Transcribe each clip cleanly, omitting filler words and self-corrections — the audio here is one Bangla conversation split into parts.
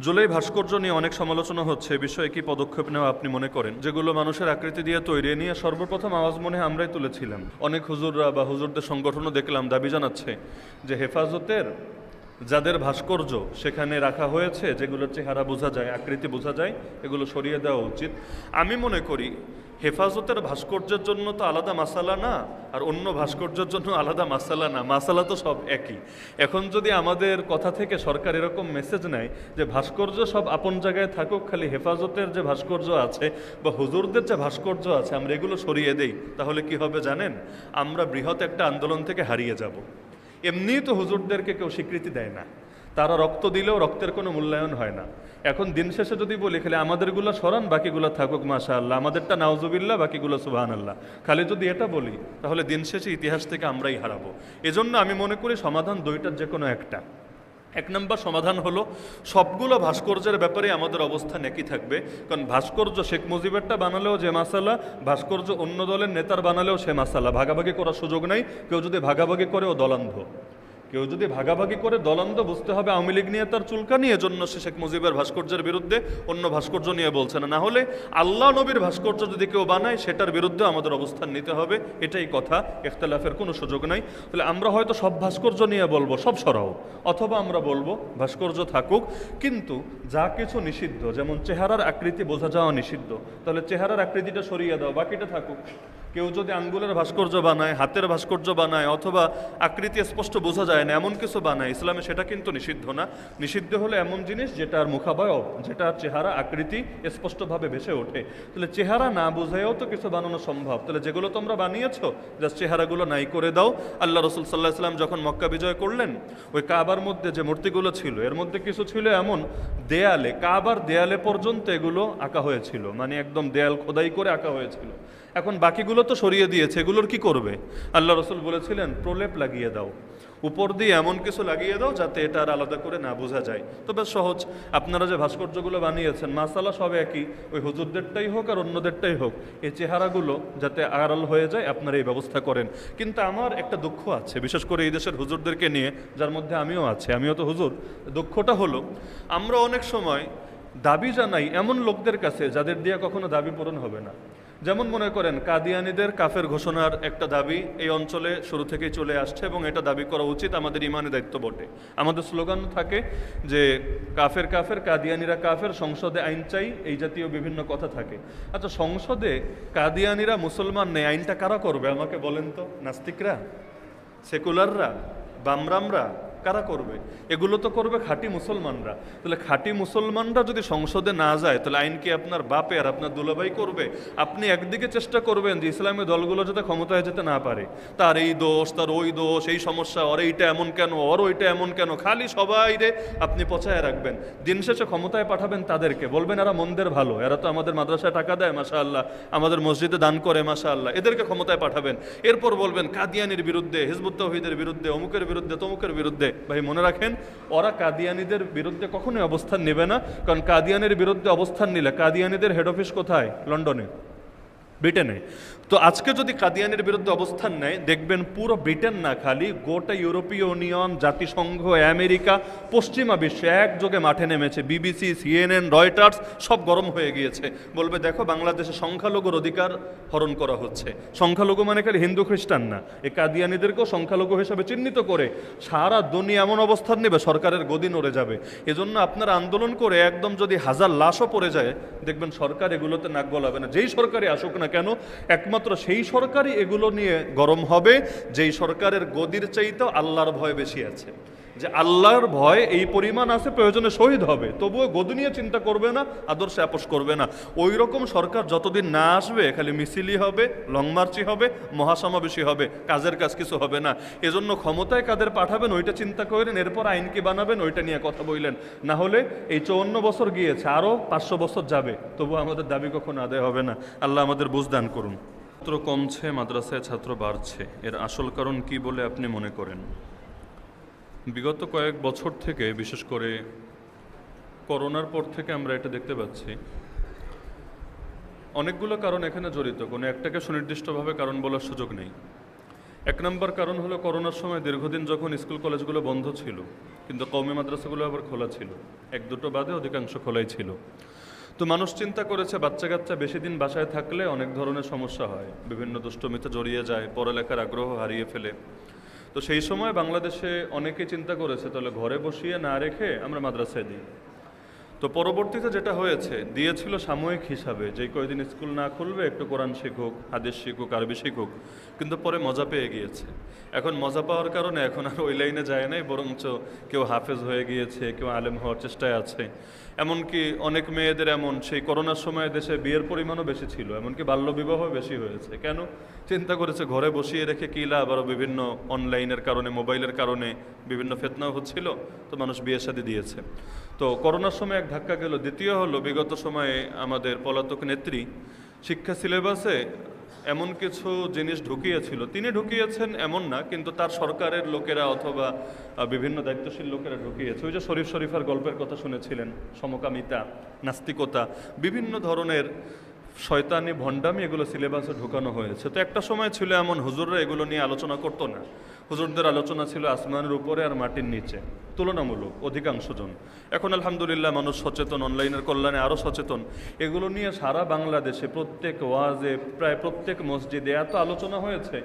জুলাই ভাস্কর্য নিয়ে অনেক সমালোচনা হচ্ছে, বিষয়ে কি পদক্ষেপ নেওয়া আপনি মনে করেন? যেগুলো মানুষের আকৃতি দিয়ে তৈরি, নিয়ে সর্বপ্রথম আওয়াজ মনে হয় আমরাই তুলেছিলাম। অনেক হুজুররা বা হুজুরদের সংগঠনও দেখলাম দাবি জানাচ্ছে যে হেফাজতের যাদের ভাস্কর্য সেখানে রাখা হয়েছে, যেগুলোর চেহারা বোঝা যায়, আকৃতি বোঝা যায়, এগুলো সরিয়ে দেওয়া উচিত। আমি মনে করি হেফাজতের ভাস্কর্যের জন্য তো আলাদা মাসালা না, আর অন্য ভাস্কর্যের জন্য আলাদা মাসালা না, মাসালা তো সব একই। এখন যদি আমাদের কথা থেকে সরকার এরকম মেসেজ নেয় যে ভাস্কর্য সব আপন জায়গায় থাকুক, খালি হেফাজতের যে ভাস্কর্য আছে বা হুজুরদের যে ভাস্কর্য আছে আমরা এগুলো সরিয়ে দেই, তাহলে কি হবে জানেন? আমরা বৃহৎ একটা আন্দোলন থেকে হারিয়ে যাব। এমনিই তো হুজুরদেরকে কেউ স্বীকৃতি দেয় না, তারা রক্ত দিলেও রক্তের কোনো মূল্যায়ন হয় না। এখন দিন শেষে যদি বলি খালি আমাদেরগুলো সরান, বাকিগুলো থাকুক মাশাআল্লাহ, আমাদেরটা নাউজুবিল্লাহ, বাকিগুলো সুবহানাল্লাহ, খালি যদি এটা বলি তাহলে দিন শেষে ইতিহাস থেকে আমরাই হারাবো। এজন্য আমি মনে করি সমাধান দুইটার যে কোনো একটা। এক নম্বর সমাধান হলো সবগুলো ভাস্কর্যের ব্যাপারে আমাদের অবস্থান একই থাকবে। কারণ ভাস্কর্য শেখ মুজিবেরটা বানালেও যে মাসালা, ভাস্কর্য অন্য দলের নেতার বানালেও সে মাসালা, ভাগাভাগি করার সুযোগ নাই। কেউ যদি ভাগাভাগি করে ও দলান্ধ, কেউ যদি ভাগাভাগি করে দলান্ধ, বুঝতে হবে আওয়ামী লীগ নিয়ে তার চুলকানি, এজন্য সে শেখ মুজিবের ভাস্কর্যের বিরুদ্ধে, অন্য ভাস্কর্য নিয়ে বলছে না। না হলে আল্লাহ নবীর ভাস্কর্য যদি কেউ বানায় সেটার বিরুদ্ধে আমাদের অবস্থান নিতে হবে, এটাই কথা, ইখতিলাফের কোনো সুযোগ নাই। তাহলে আমরা হয়তো সব ভাস্কর্য নিয়ে বলবো সব সরাও, অথবা আমরা বলবো ভাস্কর্য থাকুক, কিন্তু যা কিছু নিষিদ্ধ, যেমন চেহারার আকৃতি বোঝা যাওয়া নিষিদ্ধ, তাহলে চেহারার আকৃতিটা সরিয়ে দাও, বাকিটা থাকুক। কেউ যদি আঙ্গুলের ভাস্কর্য বানায়, হাতের ভাস্কর্য বানায়, অথবা আকৃতি স্পষ্ট বোঝা যায় না এমন কিছু বানায়, ইসলামে সেটা কিন্তু নিষিদ্ধ না। নিষিদ্ধ হলো এমন জিনিস যেটার মুখাবয়ব, যেটার চেহারা আকৃতি স্পষ্টভাবে ভেসে ওঠে। তাহলে চেহারা না বোঝায়ও তো কিছু বানানো সম্ভব, তাহলে যেগুলো তোমরা বানিয়েছো জাস্ট চেহারাগুলো নাই করে দাও। আল্লাহ রসুল সাল্লাহ সাল্লাম যখন মক্কা বিজয় করলেন, ওই কাবার মধ্যে যে মূর্তিগুলো ছিল এর মধ্যে কিছু ছিল এমন দেয়ালে, কাবার দেয়ালে পর্যন্ত এগুলো আঁকা হয়েছিল, মানে একদম দেয়াল খোদাই করে আঁকা হয়েছিল। এখন বাকিগুলো তো সরিয়ে দিয়েছে, এগুলোর কি করবে? আল্লাহ রসুল বলেছিলেন প্রলেপ লাগিয়ে দাও, উপর দিয়ে এমন কিছু লাগিয়ে দাও যাতে এটা আর আলাদা করে না বোঝা যায়। তো বেশ সহজ। আপনারা যে ভাস্কর্যগুলো বানিয়েছেন মাসালা সব একই, ওই হুজুরদেরটাই হোক আর অন্যদেরটাই হোক, এই চেহারাগুলো যাতে আড়াল হয়ে যায় আপনারা এই ব্যবস্থা করেন। কিন্তু আমার একটা দুঃখ আছে, বিশেষ করে এই দেশের হুজুরদেরকে নিয়ে, যার মধ্যে আমিও আছি, আমিও তো হুজুর। দুঃখটা হলো আমরা অনেক সময় দাবি জানাই এমন লোকদের কাছে যাদের দিয়ে কখনো দাবি পূরণ হবে না। যেমন মনে করেন কাদিয়ানীদের কাফের ঘোষণার একটা দাবি এই অঞ্চলে শুরু থেকেই চলে আসছে, এবং এটা দাবি করা উচিত, আমাদের ইমানের দায়িত্ব বটে। আমাদের স্লোগান থাকে যে কাফের কাফের, কাদিয়ানীরা কাফের, সংসদে আইন চাই, এই জাতীয় বিভিন্ন কথা থাকে। আচ্ছা, সংসদে কাদিয়ানীরা মুসলমান নেই, আইনটা কারা করবে আমাকে বলেন তো? নাস্তিকরা, সেকুলাররা, বামরামরা, কারা করবে? এগুলো তো করবে খাঁটি মুসলমানরা। তাহলে খাঁটি মুসলমানরা যদি সংসদে না যায়, তাহলে আইন কি আপনার বাপে আর আপনার দুলাভাই করবে? আপনি একদিকে চেষ্টা করবেন যে ইসলামী দলগুলো যাতে ক্ষমতায় যেতে না পারে, তার এই দোষ, তার ওই দোষ, এই সমস্যা, ওর এইটা এমন কেন, ওর ওইটা এমন কেন, খালি সবাই রে আপনি পচায় রাখবেন। দিন শেষে ক্ষমতায় পাঠাবেন তাদেরকে, বলবেন এরা মন্দের ভালো, এরা তো আমাদের মাদ্রাসায় টাকা দেয় মাশাআল্লাহ, আমাদের মসজিদে দান করে মাশাআল্লাহ, এদেরকে ক্ষমতায় পাঠাবেন। এরপর বলবেন কাদিয়ানির বিরুদ্ধে, হিজবুত তাওহীদের বিরুদ্ধে, অমুকের বিরুদ্ধে, তমুকের বিরুদ্ধে। ভাই মনে রাখেন, ওরা কাদিয়ানীদের বিরুদ্ধে কখনোই অবস্থান নেবে না। কারণ কাদিয়ানের বিরুদ্ধে অবস্থান নিলে, কাদিয়ানীদের হেড অফিস কোথায়? লন্ডনে, ব্রিটেনে। তো আজকে যদি কাদিয়ানের বিরুদ্ধে অবস্থান নেয়, দেখবেন পুরো ব্রিটেন না, খালি গোটা ইউরোপীয় ইউনিয়ন, জাতিসংঘ, আমেরিকা, পশ্চিমা বিশ্বে একযোগে মাঠে নেমেছে। বিবিসি, সিএনএন, রয়টার্স সব গরম হয়ে গিয়েছে। বলবে দেখো বাংলাদেশে সংখ্যালঘুর অধিকার হরণ করা হচ্ছে। সংখ্যালঘু মানে খালি হিন্দু খ্রিস্টান না, এই কাদিয়ানীদেরকেও সংখ্যালঘু হিসাবে চিহ্নিত করে সারা দুনিয়া এমন অবস্থান নেবে সরকারের গদি নড়ে যাবে। এজন্য আপনারা আন্দোলন করে একদম যদি হাজার লাশও পড়ে যায়, দেখবেন সরকার এগুলোতে নাক গলাবে না। যেই সরকারই আসুক না কেন, একমাত্র সেই সরকারই এগুলো নিয়ে গরম হবে যেই সরকারের গদির চাইতেও আল্লাহর ভয় বেশি আছে। যে আল্লাহর ভয় এই পরিমাণ আছে, প্রয়োজনে শহীদ হবে, তবুও গদি নিয়ে চিন্তা করবে না, আদর্শে আপোষ করবে না। ওই রকম সরকার যতদিন না আসবে, খালি মিছিলই হবে, লং মার্চই হবে, মহাসমাবেশী হবে, কাজের কাজ কিছু হবে না। এজন্য ক্ষমতায় কাদের পাঠাবেন ওইটা চিন্তা করেন, এরপর আইন কি বানাবেন ওইটা নিয়ে কথা বললেন। না হলে এই 54 বছর গিয়েছে, আরও 500 বছর যাবে, তবু আমাদের দাবি কখনো আদায় হবে না। আল্লাহ আমাদের বুঝ দান করুন। ছাত্র কমছে, মাদ্রাসায় ছাত্র বাড়ছে, এর আসল কারণ কি বলে আপনি মনে করেন? বিগত কয়েক বছর থেকে, বিশেষ করে করোনার পর থেকে আমরা এটা দেখতে পাচ্ছি। অনেকগুলো কারণ এখানে জড়িত, কোনো একটাকে সুনির্দিষ্টভাবে কারণ বলার সুযোগ নেই। এক নম্বর কারণ হলো করোনার সময় দীর্ঘদিন যখন স্কুল কলেজগুলো বন্ধ ছিল, কিন্তু কওমি মাদ্রাসাগুলো আবার খোলা ছিল, এক দুটো বাদে অধিকাংশ খোলাই ছিল। তো মানুষ চিন্তা করেছে বাচ্চা কাচ্চা বেশি দিন বাসায় থাকলে অনেক ধরনের সমস্যা হয়, বিভিন্ন দুষ্টমিতে জড়িয়ে যায়, পড়ালেখার আগ্রহ হারিয়ে ফেলে। তো সেই সময় বাংলাদেশে অনেকেই চিন্তা করেছে তাহলে ঘরে বসিয়ে না রেখে আমরা মাদ্রাসায় দিই। তো পরবর্তীতে যেটা হয়েছে, দিয়েছিল সাময়িক হিসাবে, যে কয়দিন স্কুল না খুলবে একটু কোরআন শিখুক, হাদিস শিখুক, আরবি শিখুক, কিন্তু পরে মজা পেয়ে গিয়েছে। এখন মজা পাওয়ার কারণে এখন আর ওই লাইনে যায় নাই, বরঞ্চ কেউ হাফেজ হয়ে গিয়েছে, কেউ আলেম হওয়ার চেষ্টায় আছে। এমনকি অনেক মেয়েদের এমন সেই করোনার সময় দেশে বিয়ের পরিমাণও বেশি ছিল, এমনকি বাল্যবিবাহ বেশি হয়েছে। কেন? চিন্তা করেছে ঘরে বসিয়ে রেখে কী লাভ, আরও বিভিন্ন অনলাইনের কারণে, মোবাইলের কারণে বিভিন্ন ফিতনাও হচ্ছিল, তো মানুষ বিয়ে শাদী দিয়েছে। তো করোনার সময় এক ধাক্কা গেল। দ্বিতীয় হলো, বিগত সময়ে আমাদের পলাতক নেত্রী শিক্ষা সিলেবাসে এমন কিছু জিনিস ঢুকিয়েছিল, তিনি ঢুকিয়েছেন এমন না, কিন্তু তার সরকারের লোকেরা অথবা বিভিন্ন দায়িত্বশীল লোকেরা ঢুকিয়েছে। ওই যে শরীফ শরীফার গল্পের কথা শুনেছিলেন, সমকামিতা, নাস্তিকতা, বিভিন্ন ধরনের শয়তানি ভণ্ডামি, এগুলো সিলেবাসে ঢোকানো হয়েছে। তো একটা সময় ছিল এমন হুজুররা এগুলো নিয়ে আলোচনা করতো না। হুজুরদের আলোচনা ছিল আসমানের উপরে আর মাটির নিচে, তুলনামূলক অধিকাংশ জন। এখন আলহামদুলিল্লাহ মানুষ সচেতন, অনলাইনের কল্যাণে আরও সচেতন। এগুলো নিয়ে সারা বাংলাদেশে প্রত্যেক ওয়াজে, প্রায় প্রত্যেক মসজিদে এত আলোচনা হয়েছে।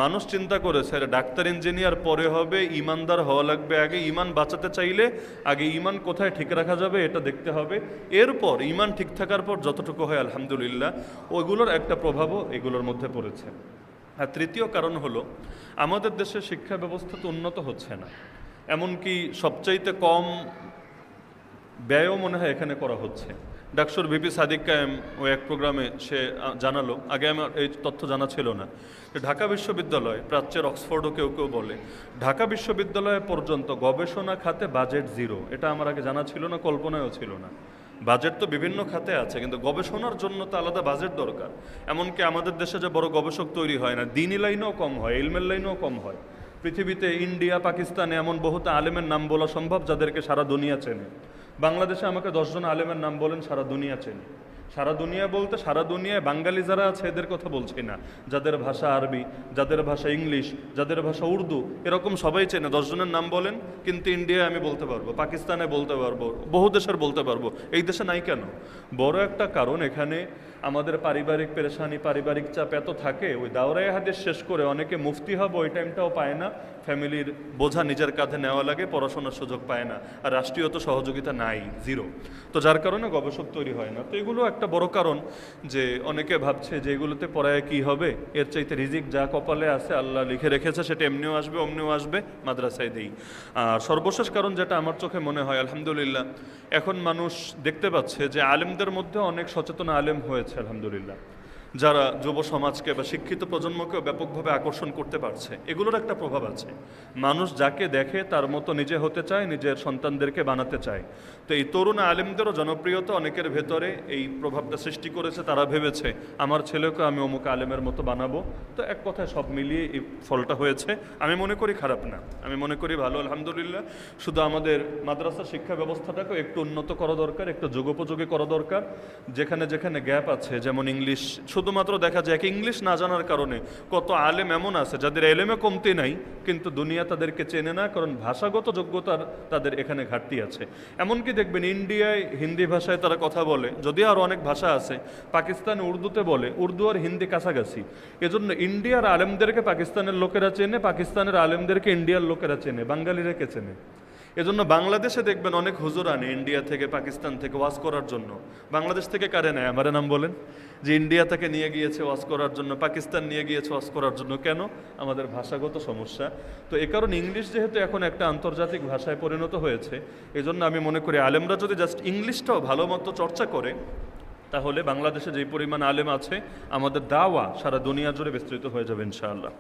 মানুষ চিন্তা করেছে ডাক্তার ইঞ্জিনিয়ার পরে হবে, ইমানদার হওয়া লাগবে আগে। ইমান বাঁচাতে চাইলে আগে ইমান কোথায় ঠিক রাখা যাবে এটা দেখতে হবে, এরপর ইমান ঠিক থাকার পর যতটুকু হয় আলহামদুলিল্লাহ। ওইগুলোর একটা প্রভাবও এগুলোর মধ্যে পড়েছে। আর তৃতীয় কারণ হলো, আমাদের দেশের শিক্ষা ব্যবস্থা তো উন্নত হচ্ছে না, এমনকি সবচাইতে কম ব্যয়ও মনে হয় এখানে করা হচ্ছে। ডাকসুর ভিপি সাদিক কায়েম ও এক প্রোগ্রামে সে জানালো, আগে আমার এই তথ্য জানা ছিল না, যে ঢাকা বিশ্ববিদ্যালয়, প্রাচ্যের অক্সফোর্ডও কেউ কেউ বলে, ঢাকা বিশ্ববিদ্যালয় পর্যন্ত গবেষণা খাতে বাজেট জিরো। এটা আমার আগে জানা ছিল না, কল্পনায়ও ছিল না। বাজেট তো বিভিন্ন খাতে আছে, কিন্তু গবেষণার জন্য তো আলাদা বাজেট দরকার। এমনকি আমাদের দেশে যে বড় গবেষক তৈরি হয় না, দিনী লাইনেও কম হয়, ইলমের লাইনেও কম হয়। পৃথিবীতে ইন্ডিয়া, পাকিস্তানে এমন বহুত আলেমের নাম বলা সম্ভব যাদেরকে সারা দুনিয়া চেনে। বাংলাদেশে আমাকে 10 জন আলেমের নাম বলেন, সারা দুনিয়া চেনে। সারা দুনিয়া বলতে সারা দুনিয়ায় বাঙালি যারা আছে এদের কথা বলছি না, যাদের ভাষা আরবি, যাদের ভাষা ইংলিশ, যাদের ভাষা উর্দু, এরকম সবাই চেনে। 10 জনের নাম বলেন, কিন্তু ইন্ডিয়ায় আমি বলতে পারবো, পাকিস্তানে বলতে পারবো, বহু দেশের বলতে পারবো। এই দেশে নাই কেন? বড় একটা কারণ, এখানে আমাদের পারিবারিক পেরেশানি, পারিবারিক চাপ এত থাকে, ওই দাওরায়ে হাদিস শেষ করে অনেকে মুফতি হবে ওই টাইমটাও পায় না, ফ্যামিলির বোঝা নিজের কাঁধে নেওয়া লাগে, পড়াশোনার সুযোগ পায় না, আর রাষ্ট্রীয় তো সহযোগিতা নাই, জিরো। তো যার কারণে গবেষক তৈরি হয় না। তো এগুলো একটা বড় কারণ, যে অনেকে ভাবছে যে এগুলোতে পড়ায় কি হবে, এর চাইতে রিজিক যা কপালে আছে আল্লাহ লিখে রেখেছে সেটা এমনিও আসবে অমনিও আসবে, মাদ্রাসায় দেই। আর সর্বশেষ কারণ যেটা আমার চোখে মনে হয়, আলহামদুলিল্লাহ এখন মানুষ দেখতে পাচ্ছে যে আলেমদের মধ্যে অনেক সচেতন আলেম হয়েছে আলহামদুলিল্লাহ, যারা যুব সমাজকে বা শিক্ষিত প্রজন্মকেও ব্যাপকভাবে আকর্ষণ করতে পারছে। এগুলোর একটা প্রভাব আছে, মানুষ যাকে দেখে তার মতো নিজে হতে চায়, নিজের সন্তানদেরকে বানাতে চায়। তো এই তরুণ আলেমদেরও জনপ্রিয়তা অনেকের ভেতরে এই প্রভাবটা সৃষ্টি করেছে। তারা ভেবেছে আমার ছেলেকে আমি অমুক আলেমের মতো বানাবো। তো এক কথায় সব মিলিয়ে এই ফলটা হয়েছে। আমি মনে করি খারাপ না, আমি মনে করি ভালো, আলহামদুলিল্লাহ। শুধু আমাদের মাদ্রাসা শিক্ষা ব্যবস্থাটাকে একটু উন্নত করা দরকার, একটু যুগোপযোগী করা দরকার। যেখানে যেখানে গ্যাপ আছে, যেমন ইংলিশ, শুধুমাত্র দেখা যায় ইংলিশ না জানার কারণে কত আলেম এমন আছে যাদের এলেমে কমতি নাই, কিন্তু দুনিয়া তাদেরকে চেনে না, কারণ ভাষাগত যোগ্যতার তাদের এখানে ঘাটতি আছে। এমনকি দেখবেন ইন্ডিয়ায় হিন্দি ভাষায় তারা কথা বলে, যদিও আরও অনেক ভাষা আছে। পাকিস্তানে উর্দুতে বলে, উর্দু আর হিন্দি কাছাকাছি। এজন্য ইন্ডিয়ার আলেমদেরকে পাকিস্তানের লোকেরা চেনে, পাকিস্তানের আলেমদেরকে ইন্ডিয়ার লোকেরা চেনে, বাঙালিরা কে চেনে। এজন্য বাংলাদেশে দেখবেন অনেক হুজুর আনে ইন্ডিয়া থেকে, পাকিস্তান থেকে ওয়াজ করার জন্য। বাংলাদেশ থেকে কারে নেয়? আমার নাম বলেন। যে ইন্ডিয়া থেকে নিয়ে গিয়েছে ওয়াজ করার জন্য, পাকিস্তান নিয়ে গিয়েছে ওয়াজ করার জন্য। কেন? আমাদের ভাষাগত সমস্যা। তো এ কারণে ইংলিশ যেহেতু এখন একটা আন্তর্জাতিক ভাষায় পরিণত হয়েছে, এজন্য আমি মনে করি আলেমরা যদি জাস্ট ইংলিশটাও ভালো মতো চর্চা করে, তাহলে বাংলাদেশে যেই পরিমাণ আলেম আছে, আমাদের দাওয়া সারা দুনিয়া জুড়ে বিস্তৃত হয়ে যাবে ইনশাআল্লাহ।